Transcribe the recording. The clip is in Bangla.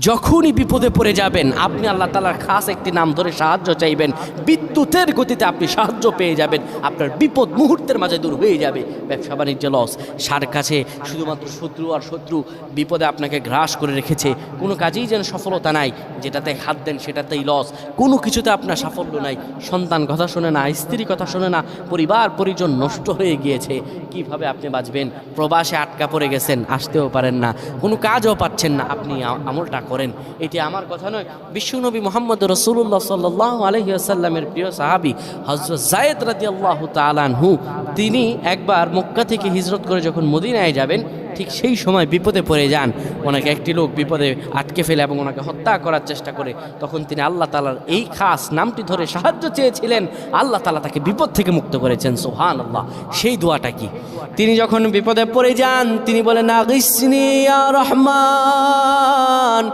যখনই বিপদে পড়ে যাবেন আপনি আল্লাহ তাআলার খাস একটি নাম ধরে সাহায্য চাইবেন, বিদ্যুতের গতিতে আপনি সাহায্য পেয়ে যাবেন, আপনার বিপদ মুহূর্তের মাঝে দূর হয়ে যাবে। ব্যবসা বাণিজ্য লস, সার কাছে শুধুমাত্র শত্রু আর শত্রু বিপদে আপনাকে গ্রাস করে রেখেছে, কোনো কাজেই যেন সফলতা নাই, যেটাতে হাত দেন সেটাতেই লস, কোনো কিছুতে আপনার সাফল্য নাই, সন্তান কথা শোনে না, স্ত্রী কথা শোনে না, পরিবার পরিজন নষ্ট হয়ে গিয়েছে, কিভাবে আপনি বাঁচবেন? প্রবাসে আটকা পড়ে গেছেন, আসতেও পারেন না, কোনো কাজও পাচ্ছেন না, আপনি আমলটা করেন। এটি আমার কথা নয়, বিশ্বনবী মুহাম্মদ রাসূলুল্লাহ সাল্লাল্লাহু আলাইহি ওয়াসাল্লামের প্রিয় সাহাবী হযরত যায়েদ রাদিয়াল্লাহু তাআলা আনহু, তিনি একবার মক্কা থেকে হিজরত করে যখন মদিনায় যাবেন, ঠিক সেই সময় বিপদে পড়ে যান। ওনাকে একটি লোক বিপদে আটকে ফেলে এবং ওনাকে হত্যা করার চেষ্টা করে। তখন তিনি আল্লাহ তাআলার এই খাস নামটি ধরে সাহায্য চেয়েছিলেন, আল্লাহ তাআলা তাকে বিপদ থেকে মুক্ত করেছেন। সুবহানাল্লাহ। সেই দোয়াটা কি? তিনি যখন বিপদে পড়ে যান তিনি বলেন, আগিসনি ইয়া রহমান।